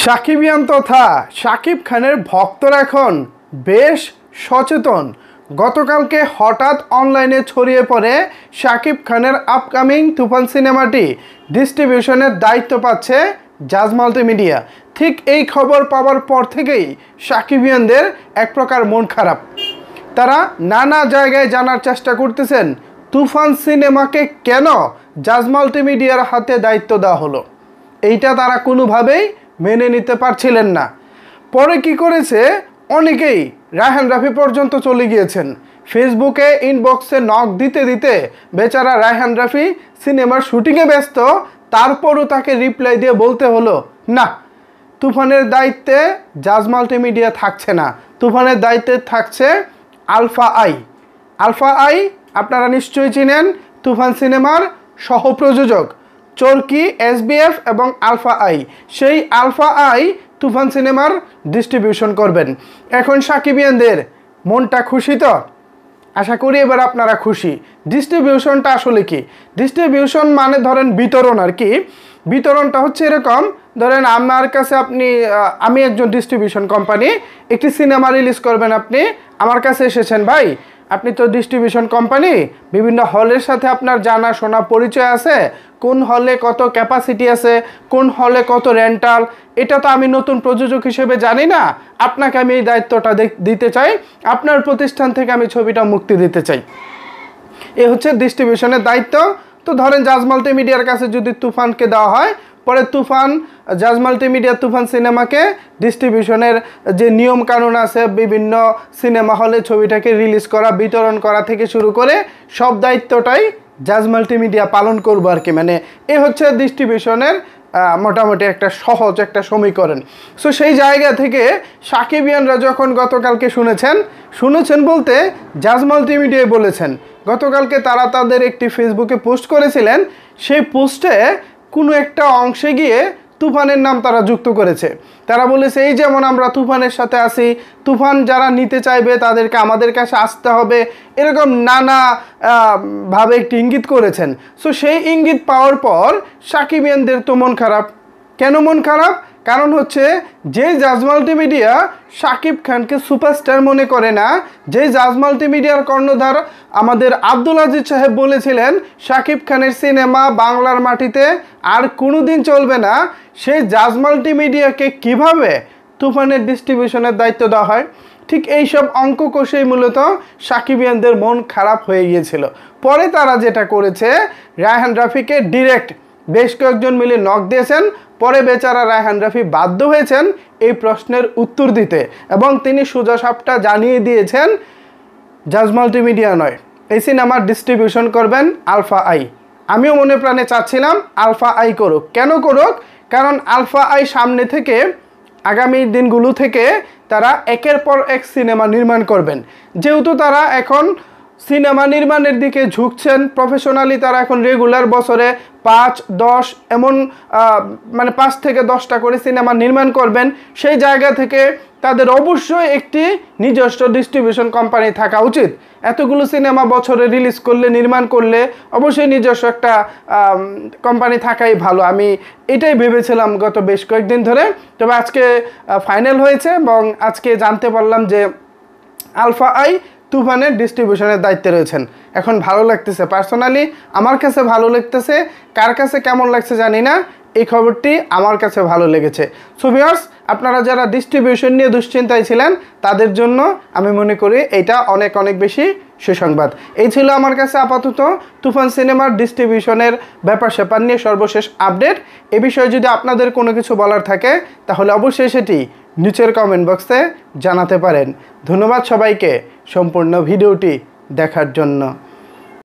সাকিবিয়ান তথা শাকিব খানের ভক্তরা এখন বেশ সচেতন। গতকালকে হঠাৎ অনলাইনে ছড়িয়ে পড়ে শাকিব খানের আপকামিং তুফান সিনেমাটি ডিস্ট্রিবিউশনের দায়িত্ব পাচ্ছে জাজ মাল্টিমিডিয়া। ঠিক এই খবর পাওয়ার পর থেকেই সাকিবিয়ানদের এক প্রকার মন খারাপ। তারা নানা জায়গায় জানার চেষ্টা করতেছেন তুফান সিনেমাকে কেন জাজ মাল্টিমিডিয়ার হাতে দায়িত্ব দেওয়া হলো। এইটা তারা কোনোভাবেই মেনে নিতে পারছিলেন না। পরে কি করেছে, অনেকেই রায়হান রাফি পর্যন্ত চলে গিয়েছেন। ফেসবুকে ইনবক্সে নক দিতে দিতে বেচারা রায়হান রাফি সিনেমার শুটিংয়ে ব্যস্ত, তারপরও তাকে রিপ্লাই দিয়ে বলতে হলো না, তুফানের দায়িত্বে জাজ মাল্টিমিডিয়া থাকছে না, তুফানের দায়িত্বে থাকছে আলফা আই। আলফা আই আপনারা নিশ্চয়ই চিনেন, তুফান সিনেমার সহপ্রযোজক চরকি, এসবিএফ এবং আলফা আই। সেই আলফা আই তুফান সিনেমার ডিস্ট্রিবিউশন করবেন। এখন সাকিবিয়ানদের মনটা খুশি তো? আশা করি এবার আপনারা খুশি। ডিস্ট্রিবিউশনটা আসলে কি? ডিস্ট্রিবিউশন মানে ধরেন বিতরণ আর কি। বিতরণটা হচ্ছে এরকম, ধরেন আমার কাছে আমি একজন ডিস্ট্রিবিউশন কোম্পানি, একটি সিনেমা রিলিজ করবেন, আপনি আমার কাছে এসেছেন, ভাই আপনি তো ডিস্ট্রিবিউশন কোম্পানি, বিভিন্ন হলের সাথে আপনার জানা শোনা পরিচয় আছে, কোন হলে কত ক্যাপাসিটি আছে, কোন হলে কত রেন্টাল, এটা তো আমি নতুন প্রযোজক হিসেবে জানি না। আপনাকে আমি এই দায়িত্বটা দিতে চাই, আপনার প্রতিষ্ঠান থেকে আমি ছবিটা মুক্তি দিতে চাই। এ হচ্ছে ডিস্ট্রিবিউশনের দায়িত্ব। তো ধরেন জাজ মাল্টিমিডিয়ার কাছে যদি তুফানকে দেওয়া হয়, পরে জাজ মাল্টিমিডিয়া তুফান সিনেমাকে ডিস্ট্রিবিউশনের যে নিয়ম কানুন আছে, বিভিন্ন সিনেমা হলে ছবিটাকে রিলিজ করা, বিতরণ করা থেকে শুরু করে সব দায়িত্বটাই জাজ মাল্টিমিডিয়া পালন করবো আর কি। মানে এ হচ্ছে ডিস্ট্রিবিউশনের মোটামুটি একটা সহজ একটা সমীকরণ। সো সেই জায়গা থেকে সাকিবিয়ানরা যখন গতকালকে শুনেছেন বলতে জাজ মাল্টিমিডিয়ায় বলেছেন, গতকালকে তারা তাদের একটি ফেসবুকে পোস্ট করেছিলেন, সেই পোস্টে কোনো একটা অংশে গিয়ে তুফানের নাম তারা যুক্ত করেছে। তারা বলেছে এই যেমন আমরা তুফানের সাথে আছি, তুফান যারা নিতে চাইবে তাদেরকে আমাদের কাছে আসতে হবে, এরকম নানা ভাবে একটি ইঙ্গিত করেছেন। সো সেই ইঙ্গিত পাওয়ার পর সাকিবিয়ানদের তো মন খারাপ। কেন মন খারাপ? কারণ হচ্ছে যে জাজ মাল্টিমিডিয়া শাকিব খানকে সুপারস্টার মনে করে না, যে জাজ মাল্টিমিডিয়ার কর্ণধার আমাদের আব্দুল আজিজ সাহেব বলেছিলেন শাকিব খানের সিনেমা বাংলার মাটিতে আর কোনোদিন চলবে না, সেই জাজ মাল্টিমিডিয়াকে কিভাবে তুফানের ডিস্ট্রিবিউশনের দায়িত্ব দেওয়া হয়। ঠিক এইসব অঙ্ক কষেই মূলত সাকিবিয়ানদের মন খারাপ হয়ে গিয়েছিল। পরে তারা যেটা করেছে, রায়হান রাফিকে ডিরেক্ট বেশ কয়েকজন মিলে নক দিয়েছেন। পরে বেচারা রায়হান রাফি বাধ্য হয়েছেন এই প্রশ্নের উত্তর দিতে, এবং তিনি সোজা সাপটা জানিয়ে দিয়েছেন জাজ মাল্টিমিডিয়া নয়, এই সিনেমার ডিস্ট্রিবিউশন করবেন আলফা আই। আমিও মনে প্রাণে চাচ্ছিলাম আলফা আই করুক। কেন করুক? কারণ আলফা আই সামনে থেকে আগামী দিনগুলো থেকে তারা একের পর এক সিনেমা নির্মাণ করবেন। যেহেতু তারা এখন সিনেমা নির্মাণের দিকে ঝুঁকছেন প্রফেশনালি, তারা এখন রেগুলার বছরে 5-10 এমন মানে 5 থেকে 10টা করে সিনেমা নির্মাণ করবেন। সেই জায়গা থেকে তাদের অবশ্যই একটি নিজস্ব ডিস্ট্রিবিউশন কোম্পানি থাকা উচিত। এতগুলো সিনেমা বছরে রিলিজ করলে, নির্মাণ করলে অবশ্যই নিজস্ব একটা কোম্পানি থাকাই ভালো। আমি এটাই ভেবেছিলাম গত বেশ কয়েকদিন ধরে। তবে আজকে ফাইনাল হয়েছে এবং আজকে জানতে পারলাম যে আলফা আই তুফানের ডিস্ট্রিবিউশনের দায়িত্বে রয়েছেন। এখন ভালো লাগতেছে, পার্সোনালি আমার কাছে ভালো লাগতেছে। কার কাছে কেমন লাগছে জানি না, এই খবরটি আমার কাছে ভালো লেগেছে। সো ভিউয়ার্স, আপনারা যারা ডিস্ট্রিবিউশন নিয়ে দুশ্চিন্তায় ছিলেন তাদের জন্য আমি মনে করি এটা অনেক অনেক বেশি সুসংবাদ। এই ছিল আমার কাছে আপাতত তুফান সিনেমার ডিস্ট্রিবিউশনের ব্যাপার স্যাপার নিয়ে সর্বশেষ আপডেট। এ বিষয়ে যদি আপনাদের কোনো কিছু বলার থাকে তাহলে অবশ্যই সেটি নিচের কমেন্ট বক্সে জানাতে পারেন। ধন্যবাদ সবাইকে সম্পূর্ণ ভিডিওটি দেখার জন্য।